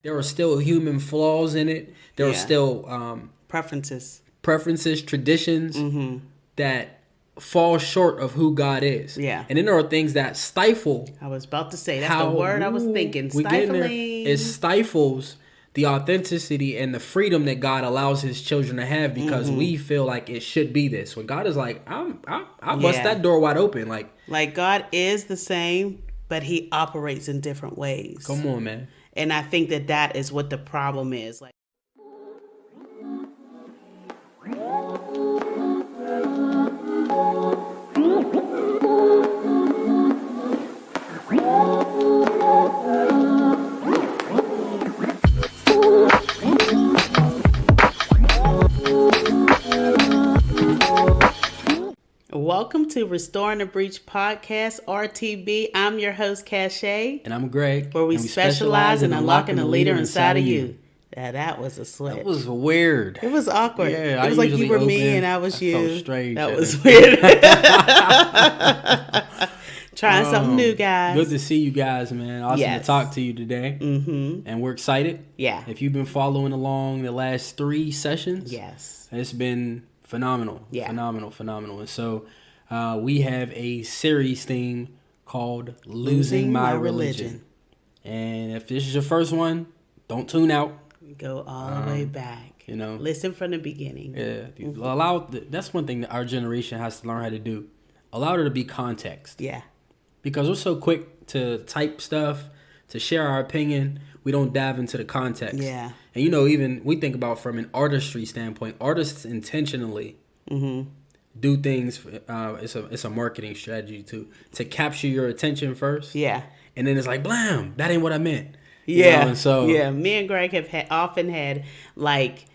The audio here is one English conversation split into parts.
there are still human flaws in it. There are still preferences, traditions that fall short of who God is. Yeah. And then there are things that stifle. I was about to say, that's the word I was thinking. Stifling. It stifles the authenticity and the freedom that God allows his children to have because we feel like it should be this. When God is like, I bust that door wide open. Like God is the same, but he operates in different ways. Come on, man. And I think that is what the problem is. Like, welcome to Restoring the Breach Podcast, RTB. I'm your host, Cachet. And I'm Greg. Where we specialize in unlocking the leader inside of you. Yeah, that was a switch. That was weird. It was awkward. Yeah, it was like you were me and I was you. Felt strange. That was weird. Trying something new, guys. Good to see you guys, man. Awesome to talk to you today. And we're excited. Yeah. If you've been following along the last 3 sessions, yes, it's been phenomenal. Yeah. Phenomenal. And so we have a series theme called Losing My Religion. And if this is your first one, don't tune out. Go all the way back. You know, listen from the beginning. Yeah. That's one thing that our generation has to learn how to do. Allow there to be context. Yeah. Because we're so quick to type stuff, to share our opinion, we don't dive into the context. Yeah. And even we think about from an artistry standpoint, artists intentionally do things. It's a marketing strategy to capture your attention first. Yeah. And then it's like, blam, that ain't what I meant. Yeah. And so me and Greg have often had like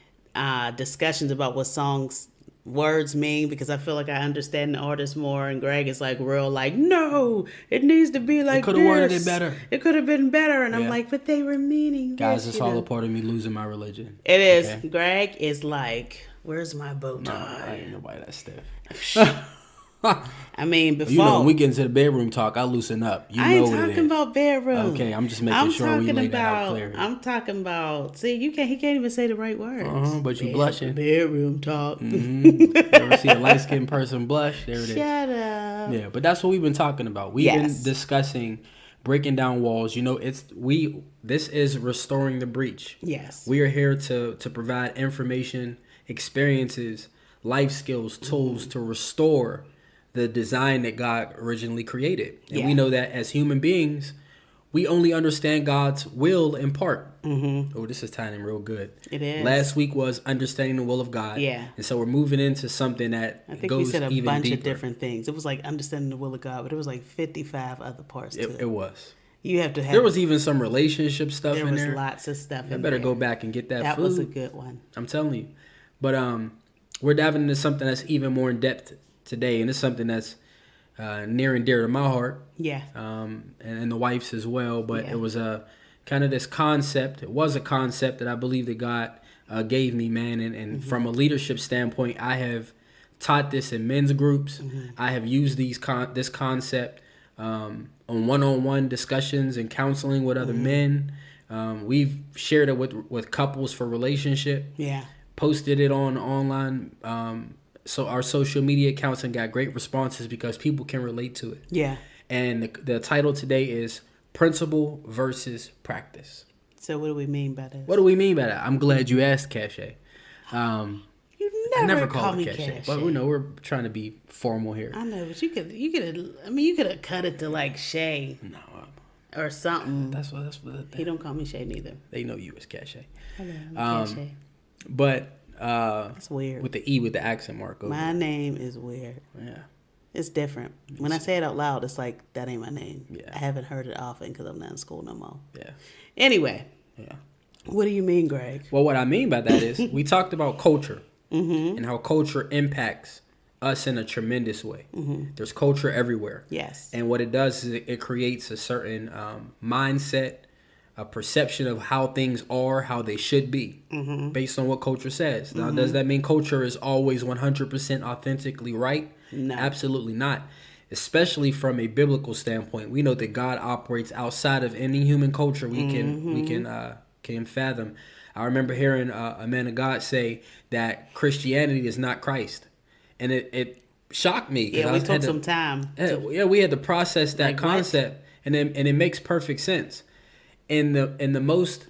discussions about what songs words mean, because I feel like I understand the artist more, and Greg is like real like, no, it needs to be like it could have worded it better. It could have been better. And I'm like, but they were meaning guys, this, it's all a part of me losing my religion. It is. Okay? Greg is like, where's my bow tie? No, I ain't nobody that stiff. I mean, before when we get into the bedroom talk, I loosen up. I ain't talking about bedroom. Okay, I'm just making sure we lay that out clear. I'm talking about. See, he can't even say the right words. But you blushing. Bedroom talk. You ever see a light skinned person blush? There it is. Shut up. Yeah, but that's what we've been talking about. We've been discussing breaking down walls. This is restoring the breach. Yes. We are here to provide information, experiences, life skills, tools to restore the design that God originally created. And we know that as human beings, we only understand God's will in part. Oh, this is tying in real good. It is. Last week was understanding the will of God. Yeah. And so we're moving into something that I think goes we said a even bunch deeper. of different things. It was like understanding the will of God, but it was like 55 other parts to it. It was. You have to have. There was even some relationship stuff in there. There was lots of stuff in there. I better go back and get that food. That was a good one. I'm telling you. But we're diving into something that's even more in depth today, and it's something that's near and dear to my heart. Yeah. And the wife's as well. But it was a kind of this concept. It was a concept that I believe that God gave me, man. And from a leadership standpoint, I have taught this in men's groups. I have used this concept on one-on-one discussions and counseling with other men. We've shared it with couples for relationship. Yeah. Posted it on online. So our social media accounts and got great responses because people can relate to it. Yeah. And the title today is Principle versus Practice. So what do we mean by that? What do we mean by that? I'm glad you asked, Cachet. You I never call me it Cachet. Cachet. But we're trying to be formal here. I know, but you could have cut it to like Shay. No. Or something. That's what he don't call me Shay neither. They know you as Cachet. Hello, I'm Cachet. But it's weird. With the E with the accent mark over my name is weird. Yeah. It's different. When I say it out loud, it's like, that ain't my name. Yeah. I haven't heard it often because I'm not in school no more. Yeah. Anyway. Yeah. What do you mean, Greg? Well, what I mean by that is we talked about culture and how culture impacts us in a tremendous way. There's culture everywhere. Yes. And what it does is it creates a certain mindset, a perception of how things are, how they should be, based on what culture says. Now, does that mean culture is always 100% authentically right? No. Absolutely not. Especially from a biblical standpoint, we know that God operates outside of any human culture we can can't fathom. I remember hearing a man of God say that Christianity is not Christ, and it shocked me. Yeah, we took some time. Yeah, we had to process that concept, and it makes perfect sense. In the most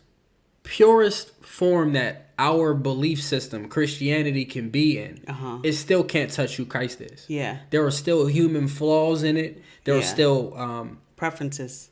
purest form that our belief system, Christianity, can be in, it still can't touch who Christ is. Yeah, there are still human flaws in it. There are still preferences,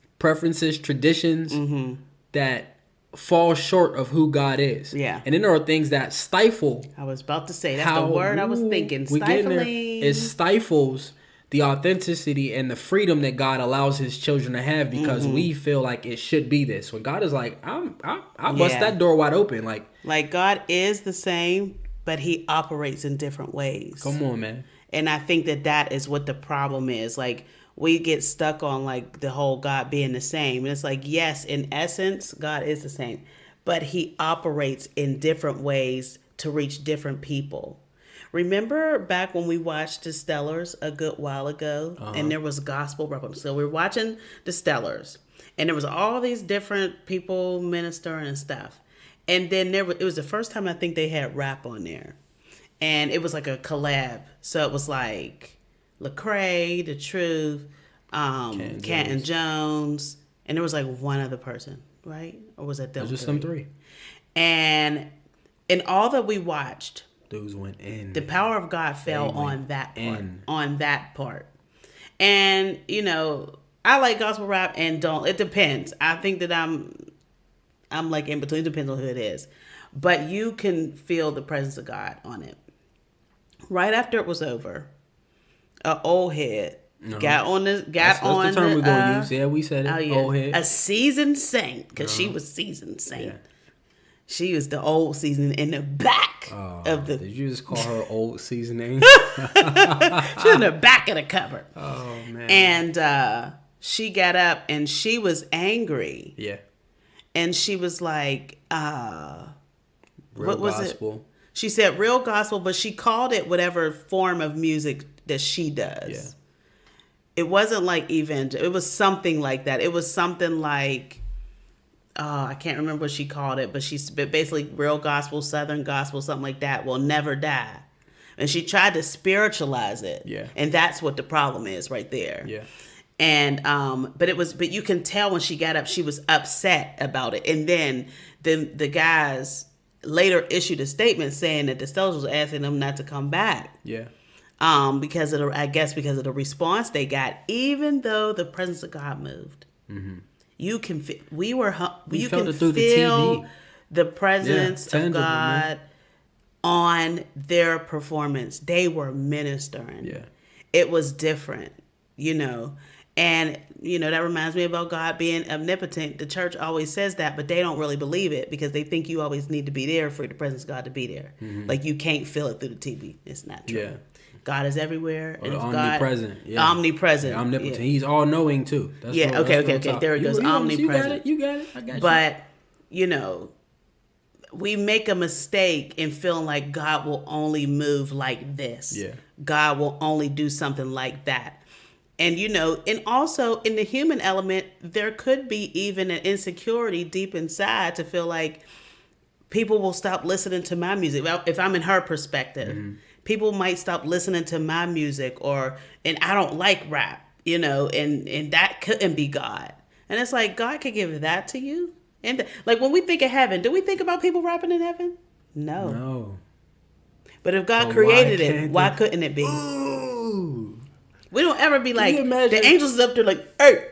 traditions that fall short of who God is. Yeah. And then there are things that stifle. I was about to say, that's the word I was thinking. Stifling. It stifles the authenticity and the freedom that God allows his children to have because we feel like it should be this. When God is like, I bust that door wide open. Like God is the same, but he operates in different ways. Come on, man. And I think that is what the problem is. Like, we get stuck on like the whole God being the same. And it's like, yes, in essence, God is the same, but he operates in different ways to reach different people. Remember back when we watched The Stellars a good while ago, and there was gospel rap. So we were watching The Stellars, and there was all these different people ministering and stuff. And then it was the first time I think they had rap on there. And it was like a collab. So it was like Lecrae, The Truth, Canton Jones, and there was like one other person, right? Or was that them? Just them three. And in all that we watched, dudes went in. The power of God fell on that part. On that part. And you know, I like gospel rap and don't. It depends. I think that I'm like in between. Depends on who it is, but you can feel the presence of God on it. Right after it was over, an old head got on the that's the term we're gonna use. Yeah, we said it. Oh, yeah. Old head. A seasoned saint, because she was seasoned saint. Yeah. She was the old seasoning in the back of the. Did you just call her old seasoning? She was in the back of the cupboard. Oh man! And she got up and she was angry. Yeah. And she was like, "Real what was gospel." It? She said real gospel, but she called it whatever form of music that she does. Yeah. It wasn't like evangel. It was something like that. It was something like, I can't remember what she called it, but she's basically real gospel, Southern gospel, something like that, will never die. And she tried to spiritualize it. Yeah. And that's what the problem is right there. Yeah. And but you can tell when she got up, she was upset about it. And then the guys later issued a statement saying that the Stellars was asking them not to come back. Yeah. Because of the response they got, even though the presence of God moved. Mm-hmm. You can feel the presence of God on their performance. They were ministering. Yeah. It was different, you know. And, you know, that reminds me about God being omnipotent. The church always says that, but they don't really believe it because they think you always need to be there for the presence of God to be there. Mm-hmm. Like you can't feel it through the TV. It's not true. Yeah. God is everywhere. And omnipresent. Omnipresent. Yeah, omnipotent. Yeah. He's all-knowing, too. Okay. There it goes. Omnipresent. You got it. I got you. But, you know, we make a mistake in feeling like God will only move like this. Yeah. God will only do something like that. And, you know, and also in the human element, there could be even an insecurity deep inside to feel like people will stop listening to my music. If I'm in her perspective, people might stop listening to my music and I don't like rap, you know, and that couldn't be God. And it's like, God could give that to you. And like when we think of heaven, do we think about people rapping in heaven? No. But if God created it, why couldn't it be? Ooh. We don't ever be like, the angels is up there like, hey.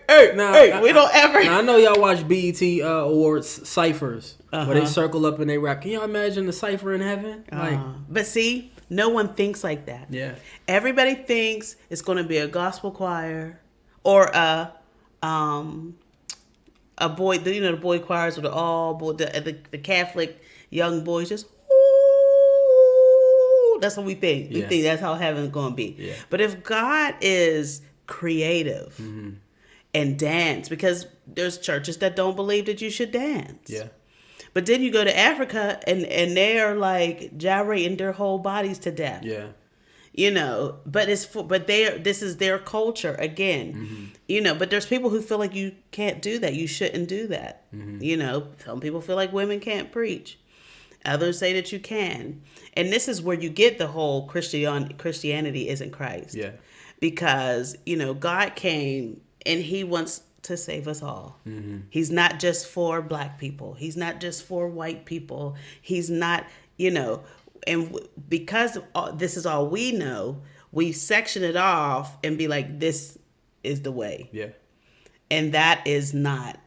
We don't ever. Now, I know y'all watch BET Awards ciphers where they circle up and they rap. Can y'all imagine the cipher in heaven? But see, no one thinks like that. Yeah. Everybody thinks it's going to be a gospel choir or a boy, the boy choirs with the Catholic young boys just, that's what we think. We think that's how heaven's going to be. Yeah. But if God is creative and dance, because there's churches that don't believe that you should dance. Yeah. But then you go to Africa and they're like gyrating their whole bodies to death. Yeah. But this is their culture again, but there's people who feel like you can't do that. You shouldn't do that. Some people feel like women can't preach. Others say that you can. And this is where you get the whole Christianity isn't Christ. Yeah. Because, God came and he wants to save us all. He's not just for black people. He's not just for white people. He's not, and because this is all we know, we section it off and be like, this is the way. Yeah. And that is not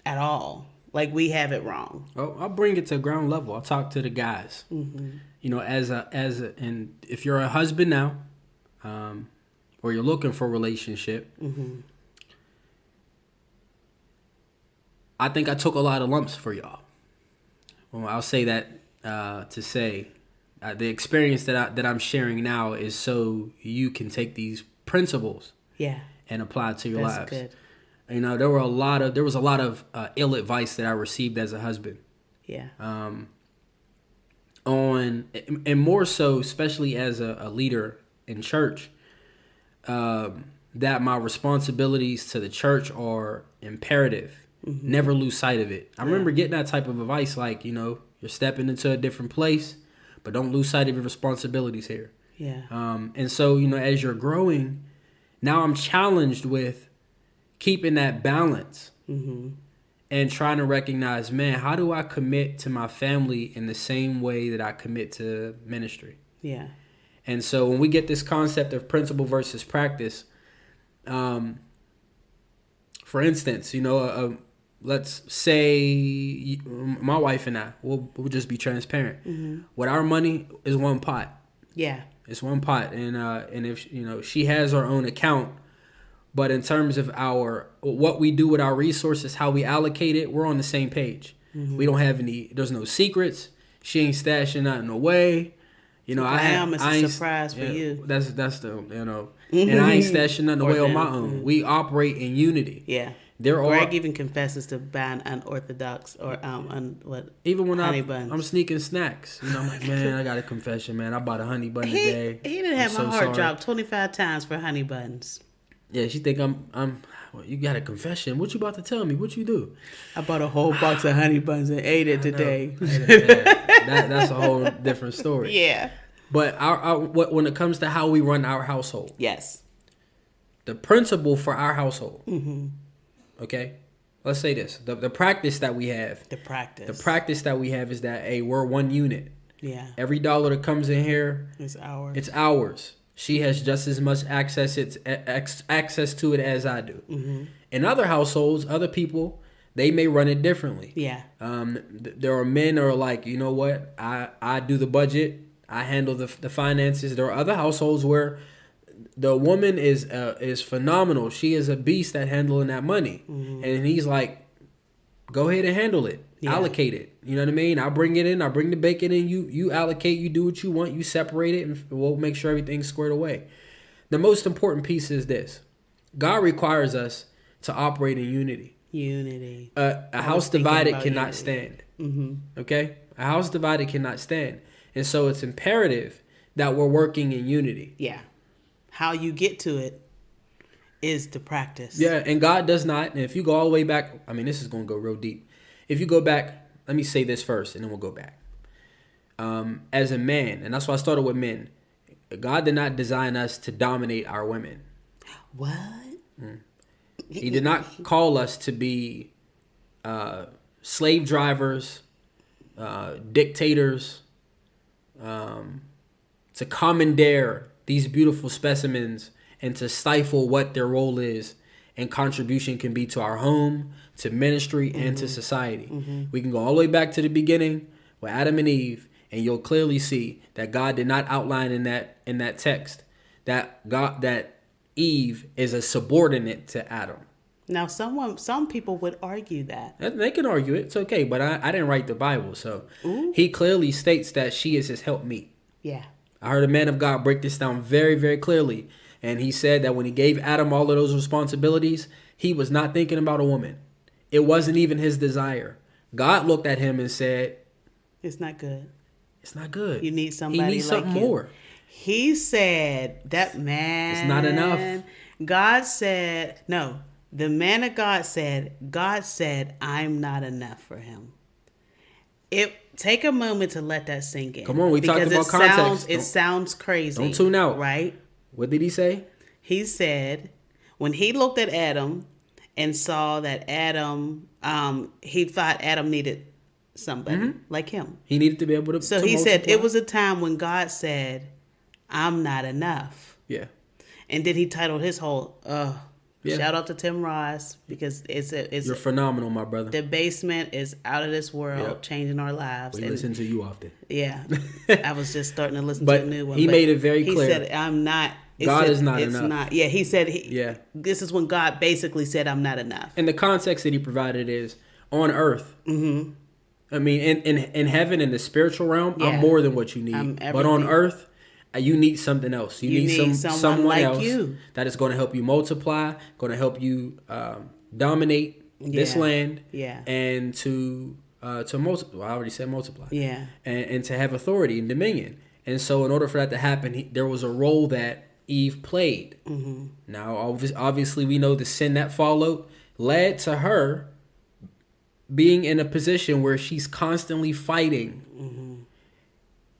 at all. Like, we have it wrong. Oh, I'll bring it to ground level. I'll talk to the guys. And if you're a husband now, or you're looking for a relationship, I think I took a lot of lumps for y'all. Well, I'll say that to say the experience that I'm sharing now is so you can take these principles, and apply it to your lives. Good. There was a lot of ill advice that I received as a husband. Yeah. And more so, especially as a leader in church, that my responsibilities to the church are imperative. Never lose sight of it. I remember getting that type of advice, like, you're stepping into a different place, but don't lose sight of your responsibilities here. Yeah. And so, as you're growing, now I'm challenged with keeping that balance and trying to recognize, man, how do I commit to my family in the same way that I commit to ministry? Yeah. And so when we get this concept of principle versus practice, for instance, let's say my wife and I, we'll just be transparent. With our money is one pot. Yeah. It's one pot. And if, she has her own account, but in terms of what we do with our resources, how we allocate it, we're on the same page. We don't have there's no secrets. She ain't stashing nothing away. It's a surprise for you. That's the, and I ain't stashing nothing away on my own. We operate in unity. Yeah. Greg even confesses to buying unorthodox or even when honey buns. I'm sneaking snacks. I'm like, man, I got a confession, man. I bought a honey bun today. He didn't have my heart drop 25 times for honey buns. Yeah, she think I'm. Well, you got a confession. What you about to tell me? What you do? I bought a whole box of honey buns and ate it today. That's a whole different story. Yeah. But when it comes to how we run our household, yes, the principle for our household. Okay, let's say this: the practice that we have. The practice that we have is that we're one unit. Yeah. Every dollar that comes in here, it's ours. It's ours. She has just as much access to it as I do. In other households, other people, they may run it differently. Yeah. There are men who are like, you know what? I do the budget. I handle the finances. There are other households where the woman is phenomenal. She is a beast at handling that money. And he's like, go ahead and handle it. Yeah. Allocate it. You know what I mean? I bring it in. I bring the bacon in. You allocate. You do what you want. You separate it, and we'll make sure everything's squared away. The most important piece is this: God requires us to operate in unity. Unity. A house divided cannot stand. Okay? A house divided cannot stand. And so it's imperative that we're working in unity. Yeah. How you get to it is to practice. Yeah, and God does not. And if you go all the way back, I mean, this is going to go real deep. If you go back, let me say this first, and then we'll go back. As a man, and that's why I started with men, God did not design us to dominate our women. What? He did not call us to be slave drivers, dictators, to commandeer these beautiful specimens and to stifle what their role is and contribution can be to our home, to ministry, and to society. We can go all the way back to the beginning with Adam and Eve, and you'll clearly see that God did not outline in that text that Eve is a subordinate to Adam. Now, some people would argue that. They can argue it. It's okay, but I didn't write the Bible, so he clearly states that she is his helpmeet. Yeah. I heard a man of God break this down very, very clearly, and he said that when he gave Adam all of those responsibilities, he was not thinking about a woman. It wasn't even his desire. God looked at him and said, "It's not good. It's not good. You need somebody he needs like something you. more." He said that man. It's not enough. God said, no, the man of God said, I'm not enough for him. Take a moment to let that sink in. Come on, we talked about context. It sounds crazy. Don't tune out. Right? What did he say? He said, when he looked at Adam and saw that Adam, he thought Adam needed somebody like him. He needed to be able to. So he said it was a time when God said, I'm not enough. Yeah. And then he titled his whole, yeah. Shout out to Tim Ross, because You're phenomenal, my brother. The basement is out of this world, changing our lives. We listen to you often. Yeah. I was just starting to listen to a new one. He made it very clear. He said, I'm not. God is not enough. Yeah, he said, this is when God basically said, I'm not enough. And the context that he provided is on earth. Mm-hmm. I mean, in heaven, in the spiritual realm, I'm more than what you need. But on earth, you need something else. You need someone like else that is going to help you multiply, going to help you dominate this land, and to multiply. Well, I already said multiply. Yeah, and to have authority and dominion. And so, in order for that to happen, there was a role that Eve played. Mm-hmm. Now, obviously, we know the sin that followed led to her being in a position where she's constantly fighting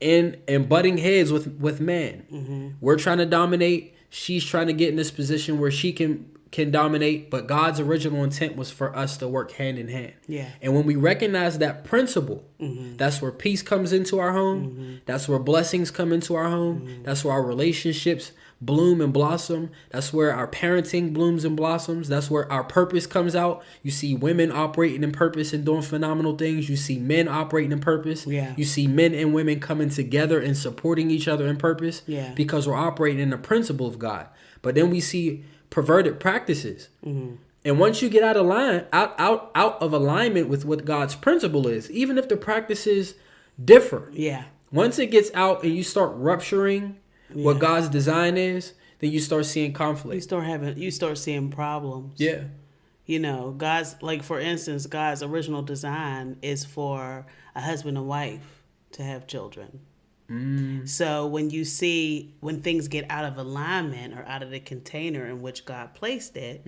and butting heads with man. Mm-hmm. We're trying to dominate. She's trying to get in this position where she can dominate. But God's original intent was for us to work hand in hand. Yeah. And when we recognize that principle, that's where peace comes into our home. Mm-hmm. That's where blessings come into our home. Mm-hmm. That's where our relationships bloom and blossom. That's where our parenting blooms and blossoms. That's where our purpose comes out. You see women operating in purpose and doing phenomenal things. You see men operating in purpose. Yeah. You see men and women coming together and supporting each other in purpose. Yeah. Because we're operating in the principle of God. But then we see perverted practices. Mm-hmm. And once you get out of alignment with what God's principle is, even if the practices differ. Yeah. Once it gets out and you start rupturing what God's design is, then you start seeing conflict. You start seeing problems. Yeah. You know, for instance, God's original design is for a husband and wife to have children. So when things get out of alignment or out of the container in which God placed it,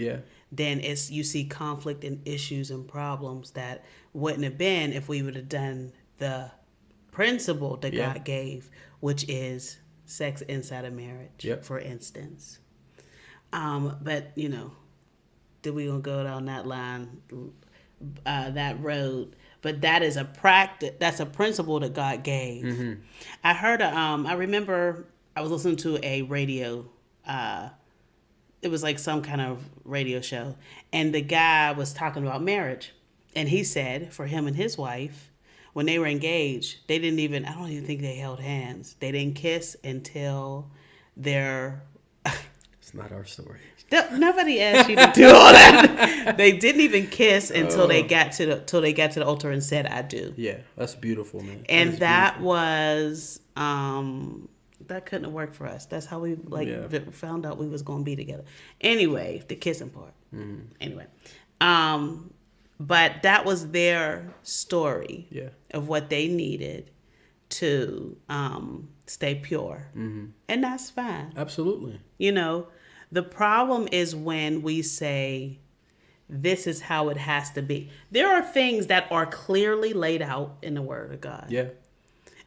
then you see conflict and issues and problems that wouldn't have been if we would have done the principle that God gave, which is sex inside of marriage, for instance. But did we gonna go down that line, that road? But that is a practice. That's a principle that God gave. Mm-hmm. I heard. I remember I was listening to a radio. It was like some kind of radio show, and the guy was talking about marriage, and he said for him and his wife, when they were engaged, they didn't even. I don't even think they held hands. They didn't kiss until their. It's not our story. Nobody asked you to do all that. They didn't even kiss until they got to the altar and said, "I do." Yeah, that's beautiful, man. And that was that couldn't have worked for us. That's how we found out we was going to be together. Anyway, the kissing part. Mm-hmm. Anyway, but that was their story of what they needed to stay pure, and that's fine. Absolutely. The problem is when we say, this is how it has to be. There are things that are clearly laid out in the Word of God. Yeah.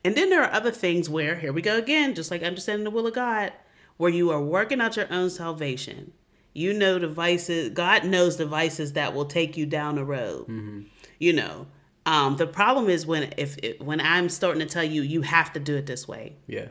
And then there are other things where, here we go again, just like understanding the will of God, where you are working out your own salvation. You know devices, God knows devices that will take you down the road. Mm-hmm. The problem is when I'm starting to tell you, you have to do it this way. Yeah.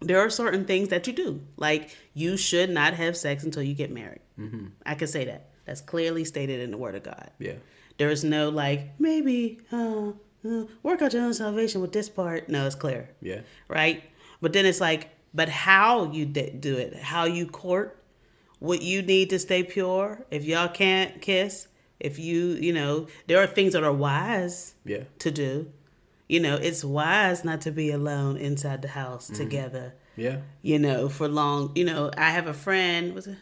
There are certain things that you do. Like, you should not have sex until you get married. Mm-hmm. I can say that. That's clearly stated in the Word of God. Yeah. There is no, maybe, work out your own salvation with this part. No, it's clear. Yeah. Right? But then it's but how you do it, how you court, what you need to stay pure. If y'all can't kiss, if there are things that are wise to do. It's wise not to be alone inside the house together. Yeah. For long. I have a friend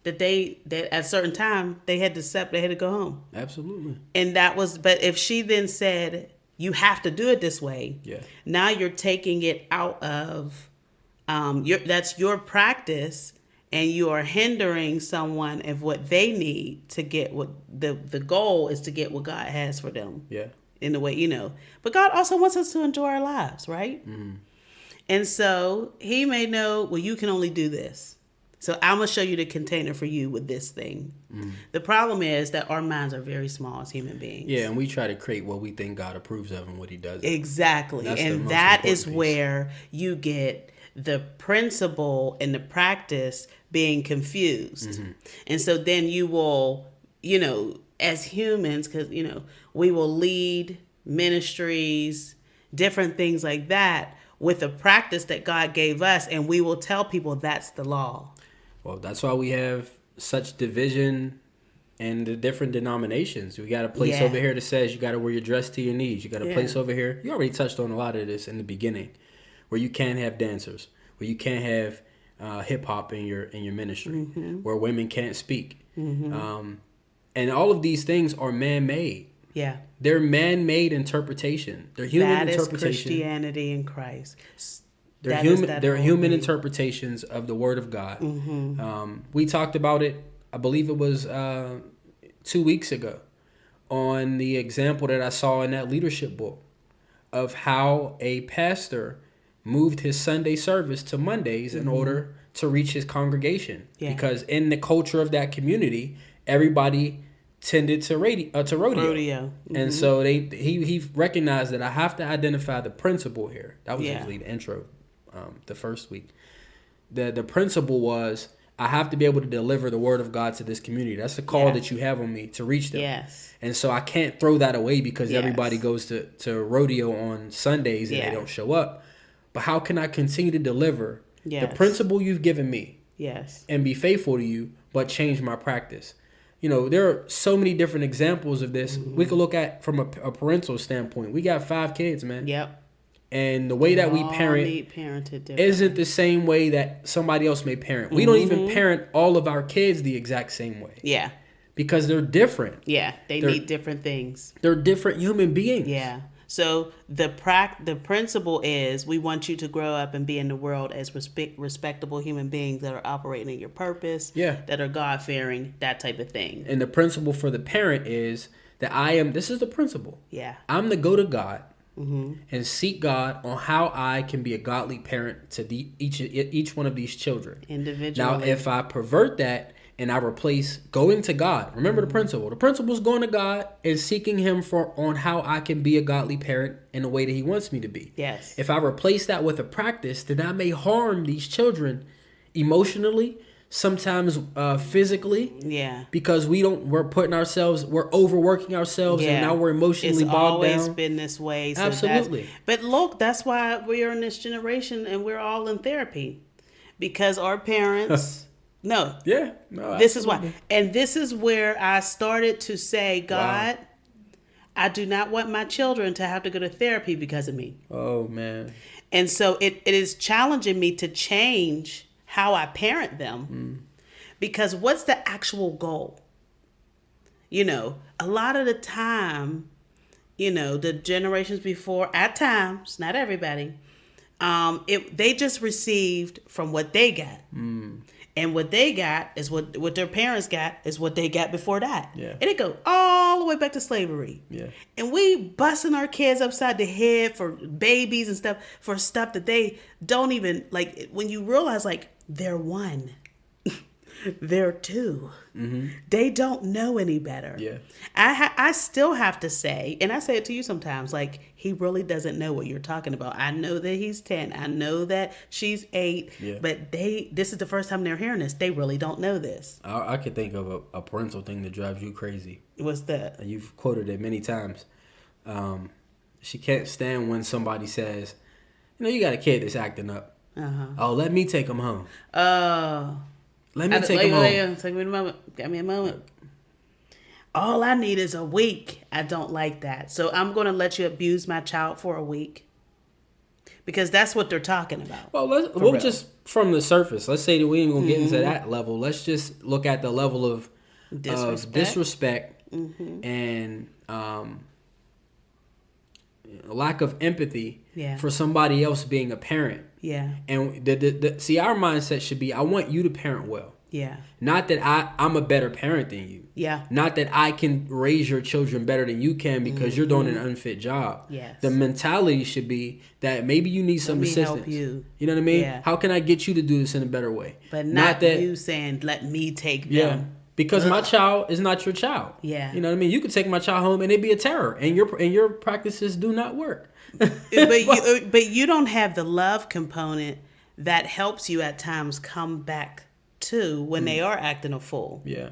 that at a certain time they had to go home. Absolutely. And but if she then said, you have to do it this way. Yeah. Now you're taking it out of that's your practice, and you are hindering someone of what they need to get what the goal is to get what God has for them. Yeah. In the way, But God also wants us to enjoy our lives, right? Mm-hmm. And so he may know, well, you can only do this. So I'm going to show you the container for you with this thing. Mm. The problem is that our minds are very small as human beings. Yeah, and we try to create what we think God approves of and what he doesn't. Exactly. And that is where you get the principle and the practice being confused. Mm-hmm. And so then you will, as humans, because, we will lead ministries, different things like that with a practice that God gave us, and we will tell people that's the law. Well, that's why we have such division and the different denominations. We got a place over here that says you got to wear your dress to your knees. You got a place over here. You already touched on a lot of this in the beginning, where you can't have dancers, where you can't have hip hop in your ministry, mm-hmm. where women can't speak, mm-hmm. And all of these things are man-made. Yeah, they're man-made interpretation. They're human interpretation. That is Christianity in Christ. They're human interpretations of the Word of God. Mm-hmm. We talked about it, I believe it was 2 weeks ago, on the example that I saw in that leadership book of how a pastor moved his Sunday service to Mondays mm-hmm. in order to reach his congregation. Yeah. Because in the culture of that community, everybody tended to rodeo. Mm-hmm. And so he recognized that I have to identify the principle here. That was usually the intro. The first week, the principle was I have to be able to deliver the word of God to this community. That's the call that you have on me to reach them. Yes. And so I can't throw that away because everybody goes to rodeo on Sundays and they don't show up. But how can I continue to deliver the principle you've given me? Yes. And be faithful to you, but change my practice. There are so many different examples of this. Mm-hmm. We could look at from a parental standpoint. We got 5 kids, man. Yep. And the way that we parent isn't the same way that somebody else may parent. Mm-hmm. We don't even parent all of our kids the exact same way. Yeah. Because they're different. Yeah, they need different things. They're different human beings. Yeah. So the principle is we want you to grow up and be in the world as respectable human beings that are operating in your purpose, that are God-fearing, that type of thing. And the principle for the parent is that this is the principle. Yeah. I'm to go to God. Mm-hmm. And seek God on how I can be a godly parent to each one of these children. Individually. Now, if I pervert that and I replace going to God, remember the principle. The principle is going to God and seeking Him on how I can be a godly parent in the way that He wants me to be. Yes. If I replace that with a practice, then I may harm these children emotionally, sometimes physically, because we're overworking ourselves, and now we're emotionally bogged down. It's always been this way. So absolutely. But look, that's why we are in this generation and we're all in therapy, because our parents. This is why, and this is where I started to say, God, I do not want my children to have to go to therapy because of me. Oh man! And so it is challenging me to change how I parent them, because what's the actual goal? A lot of the time, the generations before, at times, not everybody, they just received from what they got. And what they got is what their parents got is what they got before that. Yeah. And it goes all the way back to slavery. Yeah. And we busting our kids upside the head for babies and stuff, for stuff that they don't even, like, when you realize, like, they're 1. They're 2. Mm-hmm. They don't know any better. Yeah. I still have to say, and I say it to you sometimes, like, he really doesn't know what you're talking about. I know that he's 10. I know that she's 8. But this is the first time they're hearing this. They really don't know this. I could think of a parental thing that drives you crazy. What's that? You've quoted it many times. She can't stand when somebody says, you got a kid that's acting up. Uh-huh. Oh, let me take him home. Let me take him home. Take me a moment. Got me a moment. All I need is a week. I don't like that. So I'm going to let you abuse my child for a week. Because that's what they're talking about. Well, we'll just, from the surface, let's say that we ain't going to get into that level. Let's just look at the level of disrespect and a lack of empathy Yeah. for somebody else being a parent. Yeah. And see, our mindset should be, I want you to parent well. Yeah. Not that I'm a better parent than you. Yeah. Not that I can raise your children better than you can because you're doing an unfit job. Yes. The mentality should be that maybe you need some assistance. Help you. You know what I mean? Yeah. How can I get you to do this in a better way? But not that you saying, let me take them. Yeah. Because my child is not your child. Yeah. You know what I mean? You could take my child home and it'd be a terror, and your practices do not work. but you don't have the love component that helps you at times come back to when they are acting a fool. Yeah.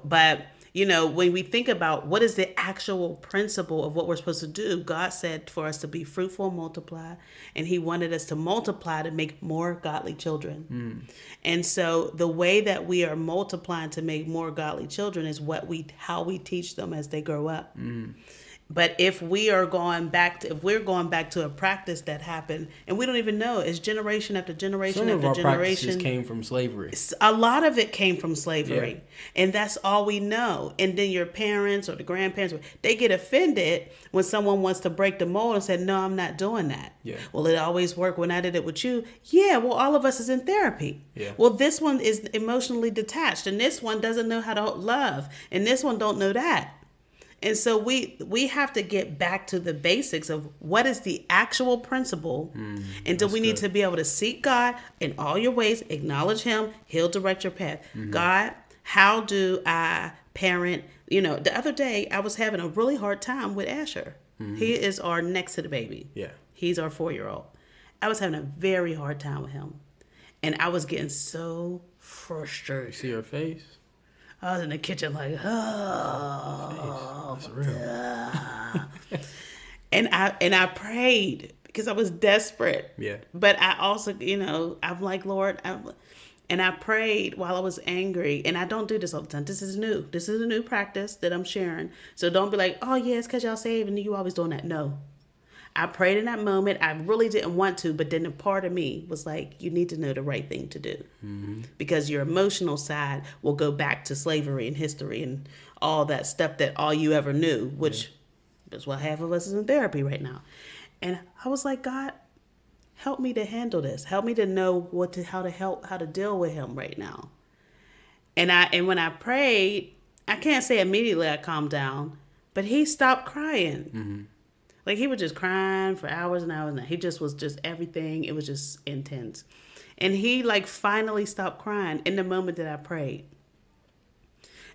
But when we think about what is the actual principle of what we're supposed to do, God said for us to be fruitful and multiply, and he wanted us to multiply to make more godly children. And so the way that we are multiplying to make more godly children is how we teach them as they grow up. But if we're going back to a practice that happened, and we don't even know, it's generation after generation Some after of our generation. practices came from slavery. A lot of it came from slavery. Yeah. And that's all we know. And then your parents or the grandparents, they get offended when someone wants to break the mold and say, no, I'm not doing that. Yeah. Well, it always worked when I did it with you. Yeah, well, all of us is in therapy. Yeah. Well, this one is emotionally detached, and this one doesn't know how to love, and this one don't know that. And so we have to get back to the basics of what is the actual principle. And so we need to be able to seek God in all your ways, acknowledge him, he'll direct your path. God, how do I parent? The other day I was having a really hard time with Asher. He is our next to the baby. Yeah. He's our 4-year-old. I was having a very hard time with him. And I was getting so frustrated. See her face? I was in the kitchen like, oh, That's real. and I prayed because I was desperate. Yeah. But I also, I'm like, Lord, and I prayed while I was angry. And I don't do this all the time. This is new. This is a new practice that I'm sharing. So don't be like, oh yeah, it's because y'all saved and you always doing that. No. I prayed in that moment. I really didn't want to, but then a part of me was like, you need to know the right thing to do. Because your emotional side will go back to slavery and history and all that stuff that all you ever knew, which is what half of us is in therapy right now. And I was like, God, help me to handle this. Help me to know how to deal with him right now. And when I prayed, I can't say immediately I calmed down, but he stopped crying. Like he was just crying for hours and hours. And he just was just everything. It was just intense. And he finally stopped crying in the moment that I prayed.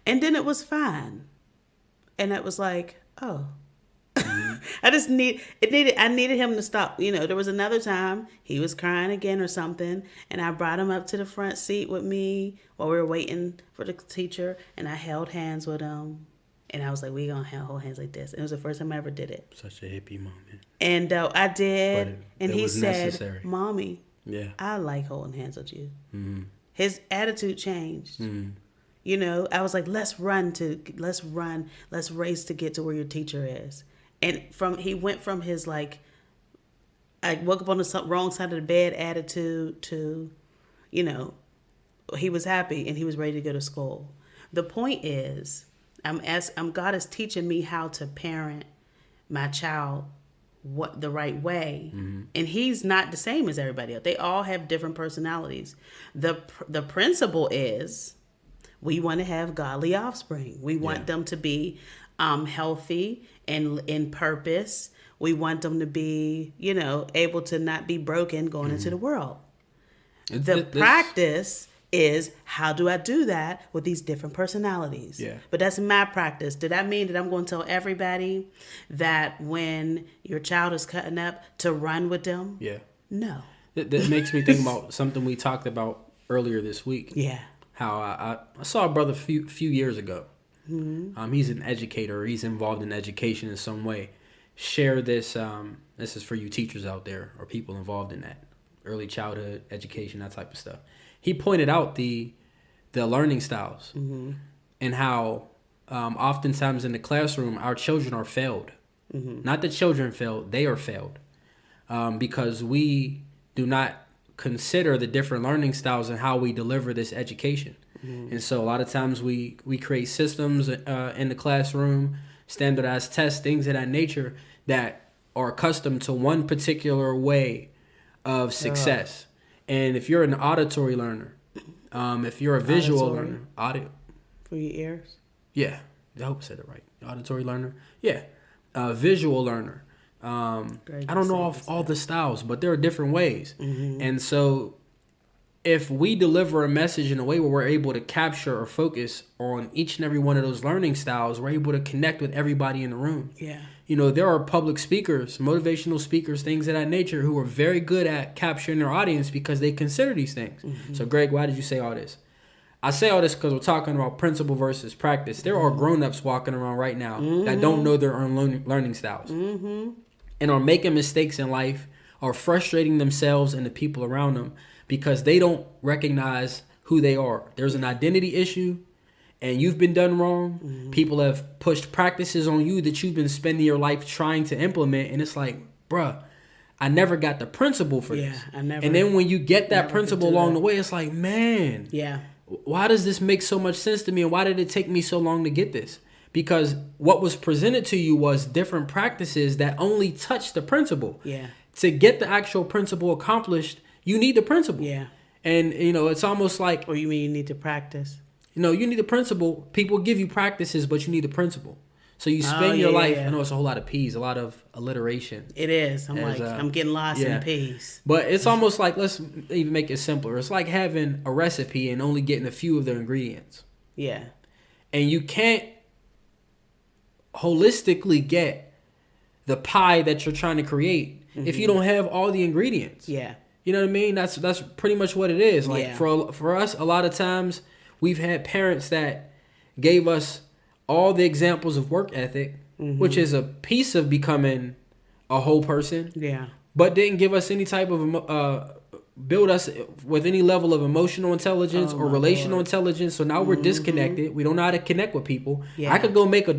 And then it was fine. And it was like, oh. I needed him to stop. There was another time he was crying again or something. And I brought him up to the front seat with me while we were waiting for the teacher. And I held hands with him. And I was like, we're going to hold hands like this. And it was the first time I ever did it. Such a hippie moment. And I did. But and he said, necessary. Mommy, I like holding hands with you. His attitude changed. I was like, let's race to get to where your teacher is. And he went from his I woke up on the wrong side of the bed attitude to, he was happy and he was ready to go to school. The point is, God is teaching me how to parent my child the right way. And he's not the same as everybody else. They all have different personalities. The principle is we want to have godly offspring. We want them to be healthy and in purpose. We want them to be, able to not be broken going into the world. The practice is, how do I do that with these different personalities? Yeah. But that's my practice. Did that mean that I'm going to tell everybody that when your child is cutting up to run with them? Yeah. No. That makes me think about something we talked about earlier this week. Yeah. How I saw a brother a few years ago. He's an educator. He's involved in education in some way. Share this. This is for you teachers out there or people involved in that. Early childhood education, that type of stuff. He pointed out the learning styles and how oftentimes in the classroom our children are failed. Not the children failed, they are failed because we do not consider the different learning styles and how we deliver this education. And so a lot of times we create systems in the classroom, standardized tests, things of that nature that are accustomed to one particular way of success. And if you're an auditory learner, if you're a visual learner, audio for your ears. Yeah, I hope I said it right. Auditory learner, yeah, visual learner. I don't know all the styles, but there are different ways. And so if we deliver a message in a way where we're able to capture or focus on each and every one of those learning styles, we're able to connect with everybody in the room. Yeah. You know, there are public speakers, motivational speakers, things of that nature who are very good at capturing their audience because they consider these things. So, Greg, why did you say all this? I say all this because we're talking about principle versus practice. There are grown-ups walking around right now that don't know their own learning styles and are making mistakes in life, are frustrating themselves and the people around them because they don't recognize who they are. There's an identity issue, and you've been done wrong. People have pushed practices on you that you've been spending your life trying to implement, and it's like, bruh, I never got the principle for this. And then when you get that principle along the way, it's like, man, why does this make so much sense to me, and why did it take me so long to get this? Because what was presented to you was different practices that only touch the principle. To get the actual principle accomplished, you need the principle. And, you know, it's almost like... Or you mean you need to practice? You know, you need the principle. People give you practices, but you need the principle. So you spend your life... I know it's a whole lot of P's, a lot of alliteration. It is. I'm getting lost in P's. But it's almost like, let's even make it simpler. It's like having a recipe and only getting a few of the ingredients. And you can't holistically get the pie that you're trying to create if you don't have all the ingredients. You know what I mean? That's pretty much what it is. Like for us, a lot of times we've had parents that gave us all the examples of work ethic, which is a piece of becoming a whole person. But didn't give us any type of build us with any level of emotional intelligence or relational intelligence. So now we're disconnected. We don't know how to connect with people. I could go make $1.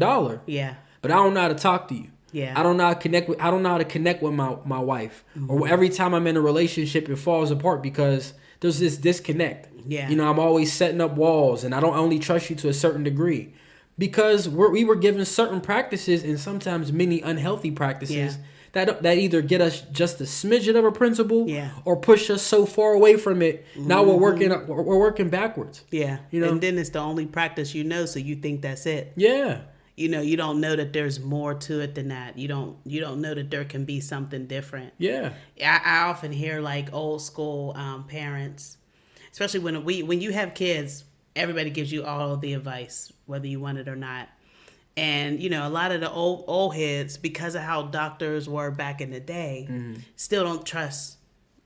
But I don't know how to talk to you. I don't know how to connect with. I don't know how to connect with my wife. Or every time I'm in a relationship, it falls apart because there's this disconnect. You know, I'm always setting up walls, and I don't only trust you to a certain degree because we were given certain practices and sometimes many unhealthy practices that either get us just a smidgen of a principle or push us so far away from it. Now we're working backwards. You know, and then it's the only practice you know, so you think that's it. You know, you don't know that there's more to it than that. You don't know that there can be something different. I often hear like old school parents, especially when you have kids, everybody gives you all of the advice, whether you want it or not. And, you know, a lot of the old heads, because of how doctors were back in the day, still don't trust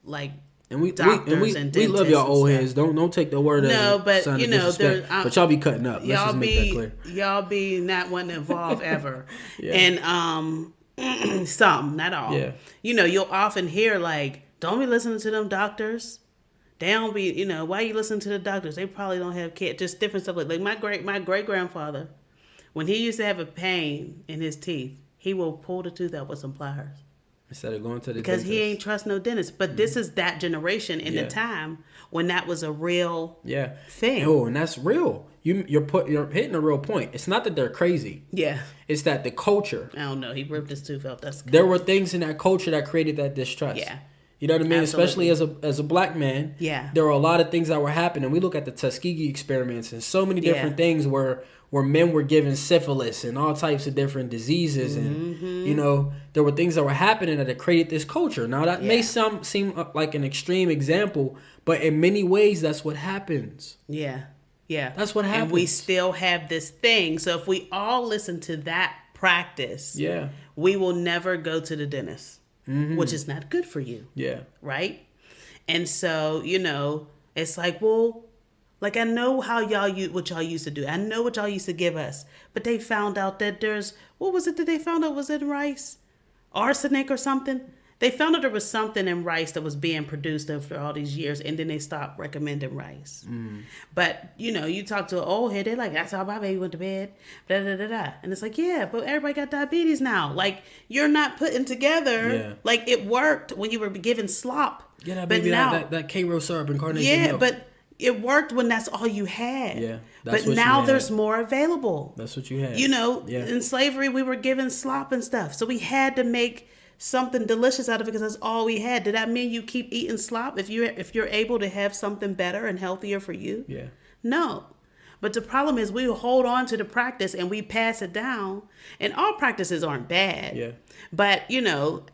like And we and we love y'all old heads. Don't take the word. No, but you know, but y'all be cutting up. Let's just make that clear. Y'all be not wanting to involve ever, and some, not all. You know, you'll often hear like, "Don't be listening to them doctors. They don't be, you know, why you listening to the doctors? They probably don't have kids." Just different stuff like my great grandfather, when he used to have a pain in his teeth, he will pull the tooth out with some pliers. Instead of going to the because dentist. He ain't trust no dentist. But this is that generation in the time when that was a real thing. Oh, and that's real. You're hitting a real point. It's not that they're crazy. It's that the culture. I don't know. He ripped his tooth out. That's there were things in that culture that created that distrust. You know what I mean? Absolutely. Especially as a black man. There were a lot of things that were happening. We look at the Tuskegee experiments and so many different things where men were given syphilis and all types of different diseases. And, you know, there were things that were happening that created this culture. Now, that may seem like an extreme example, but in many ways, that's what happens. That's what happens. And we still have this thing. So if we all listen to that practice, we will never go to the dentist, which is not good for you. Right? And so, you know, it's like, well, like I know how what y'all used to do. I know what y'all used to give us. But they found out that there's, what was it that they found out was in rice? Arsenic or something? They found out there was something in rice that was being produced after all these years, and then they stopped recommending rice. But, you know, you talk to an old head, they're like, that's how my baby went to bed, da da da da. And it's like, yeah, but everybody got diabetes now. Like, you're not putting together, like it worked when you were giving slop. But now, that K-Row syrup and carnation milk. But It worked when that's all you had. Yeah. But now there's more available. That's what you had. You know, in slavery, we were given slop and stuff. So we had to make something delicious out of it because that's all we had. Did that mean you keep eating slop if you're able to have something better and healthier for you? Yeah. No. But the problem is we hold on to the practice and we pass it down. And all practices aren't bad. Yeah. But, you know,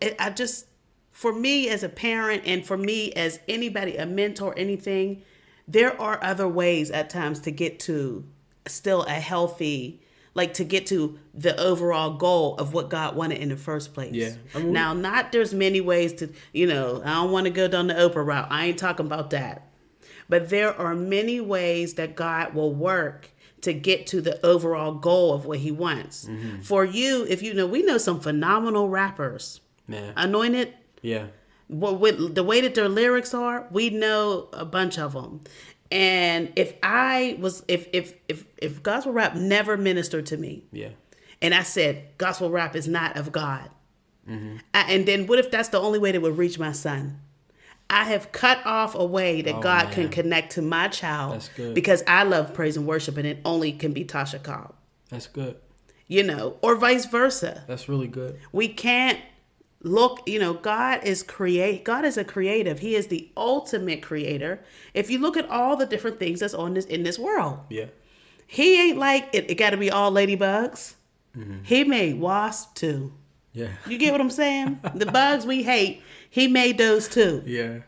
for me as a parent and for me as anybody, a mentor, anything, there are other ways at times to get to still a healthy, like to get to the overall goal of what God wanted in the first place. Yeah. Now, there's many ways to, you know, I don't want to go down the Oprah route. I ain't talking about that. But there are many ways that God will work to get to the overall goal of what he wants. Mm-hmm. For you, if you know, we know some phenomenal rappers. Man. Anointed. Yeah. Well, with the way that their lyrics are, we know a bunch of them. And if gospel rap never ministered to me, yeah, and I said gospel rap is not of God, and then what if that's the only way that would reach my son? I have cut off a way that God can connect to my child. That's good. Because I love praise and worship, and it only can be Tasha Cobb. That's good. You know, or vice versa. That's really good. We can't. Look, you know, God is a creative. He is the ultimate creator. If you look at all the different things that's in this world. Yeah. He ain't like it got to be all ladybugs. Mm-hmm. He made wasps too. Yeah. You get what I'm saying? The bugs we hate, he made those too. Yeah.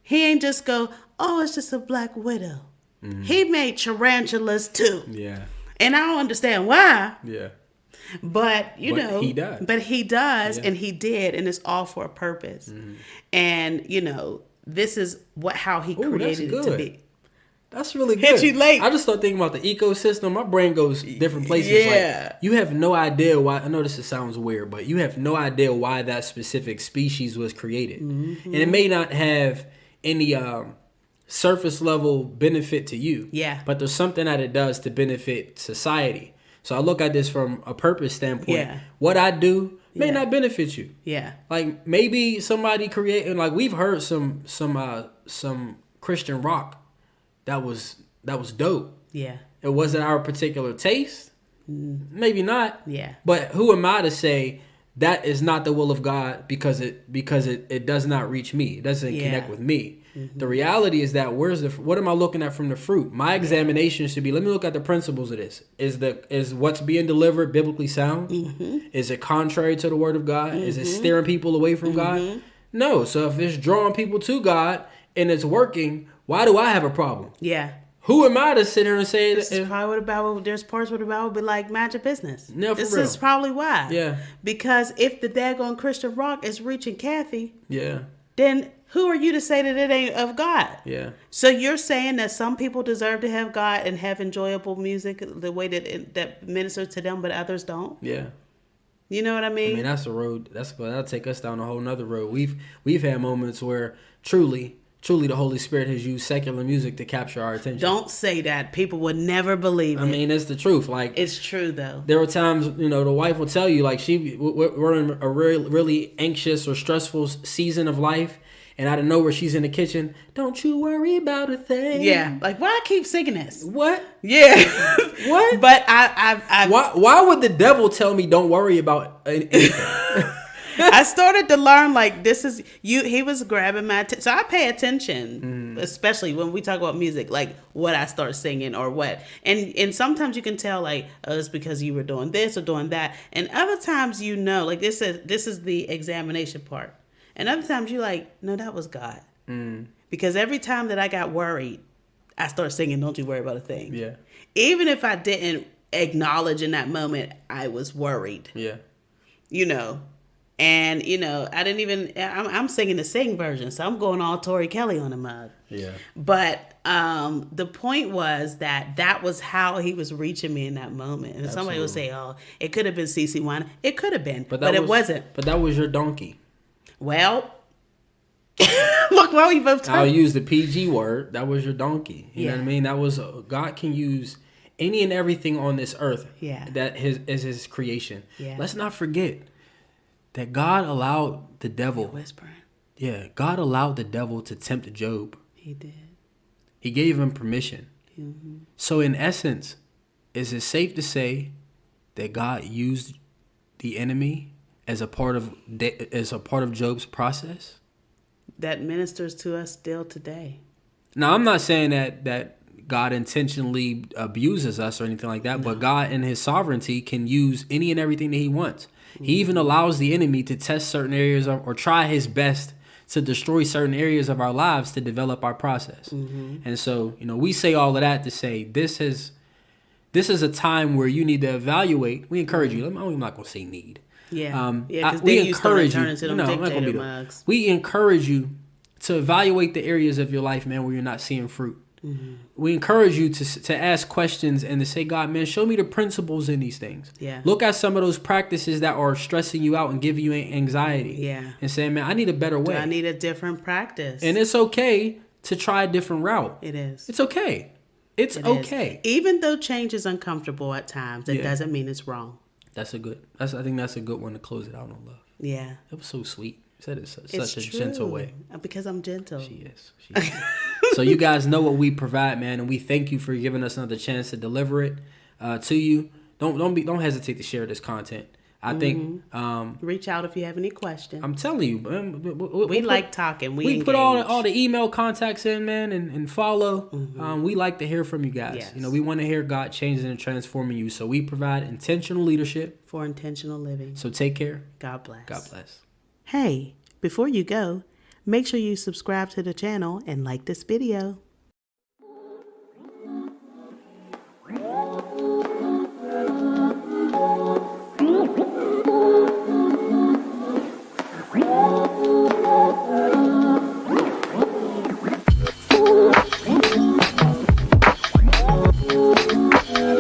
He ain't just go, oh, it's just a black widow. Mm-hmm. He made tarantulas too. Yeah. And I don't understand why. Yeah. But he does, yeah. And he did, and it's all for a purpose. Mm-hmm. And you know, this is how he created it to be. That's really good. Hit you late. I just start thinking about the ecosystem. My brain goes different places. Yeah. Like, you have no idea why. I know this sounds weird, but you have no idea why that specific species was created, and it may not have any surface level benefit to you. Yeah. But there's something that it does to benefit society. So I look at this from a purpose standpoint. Yeah. What I do may not benefit you. Yeah. Like maybe somebody created, like we've heard some Christian rock that was dope. Yeah. It wasn't our particular taste. Maybe not. Yeah. But who am I to say that is not the will of God because it does not reach me. It doesn't connect with me. Mm-hmm. The reality is that what am I looking at from the fruit? My examination should be, let me look at the principles of this. Is what's being delivered biblically sound? Mm-hmm. Is it contrary to the word of God? Mm-hmm. Is it steering people away from God? No. So if it's drawing people to God and it's working, why do I have a problem? Yeah. Who am I to sit here and say this is probably what the Bible, there's parts where the Bible be like magic business. No, this real. Is probably why. Yeah. Because if the daggone Christian rock is reaching Kathy, yeah, then who are you to say that it ain't of God? Yeah. So you're saying that some people deserve to have God and have enjoyable music the way that ministers to them, but others don't? Yeah. You know what I mean? I mean, that's a road. That'll take us down a whole nother road. We've had moments where truly the Holy Spirit has used secular music to capture our attention. Don't say that. People would never believe it. I mean, it's the truth. Like, it's true though. There were times, you know, the wife will tell you, like, we're in a really anxious or stressful season of life. And out of nowhere, she's in the kitchen. Don't you worry about a thing. Yeah, like why I keep singing this? What? Yeah, what? But I why would the devil tell me don't worry about anything? I started to learn like this is you. He was grabbing my attention, so I pay attention, especially when we talk about music, like what I start singing or what. And sometimes you can tell like, oh, it's because you were doing this or doing that, and other times you know, like this is the examination part. And other times you're like, no, that was God. Because every time that I got worried, I start singing, don't you worry about a thing. Yeah. Even if I didn't acknowledge in that moment, I was worried. Yeah. You know, and, you know, I didn't even, I'm singing the sing version. So I'm going all Tori Kelly on the mug. Yeah. But the point was that was how he was reaching me in that moment. And somebody would say, oh, it could have been CeCe Winans. It could have been, but it wasn't. But that was your donkey. Well, look, well, we both. I'll use the PG word. That was your donkey. You know what I mean? That was God can use any and everything on this earth. Yeah. That is His creation. Yeah. Let's not forget that God allowed the devil. Whispering. Yeah, God allowed the devil to tempt Job. He did. He gave him permission. So in essence, is it safe to say that God used the enemy as a part of Job's process? That ministers to us still today. Now, I'm not saying that God intentionally abuses us or anything like that, but God in his sovereignty can use any and everything that he wants. He even allows the enemy to test certain areas or try his best to destroy certain areas of our lives to develop our process. And so, we say all of that to say this is a time where you need to evaluate. We encourage you. I'm not going to say need. Because we encourage you. We encourage you to evaluate the areas of your life, man, where you're not seeing fruit. We encourage you to ask questions and to say, God, man, show me the principles in these things. Look at some of those practices that are stressing you out and giving you anxiety. And say, man, I need a better way. I need a different practice. And it's okay to try a different route. It is. It's okay. It's okay. Even though change is uncomfortable at times, it doesn't mean it's wrong. I think that's a good one to close it out on, love. Yeah. It was so sweet. You said it in such a gentle way. Because I'm gentle. She is. So you guys know what we provide, man, and we thank you for giving us another chance to deliver it to you. Don't hesitate to share this content. I think reach out if you have any questions. I'm telling you, man, we like talking. We put all the email contacts in, man, and follow. We like to hear from you guys. Yes. We want to hear God changing and transforming you. So we provide intentional leadership for intentional living. So take care. God bless. God bless. Hey, before you go, make sure you subscribe to the channel and like this video.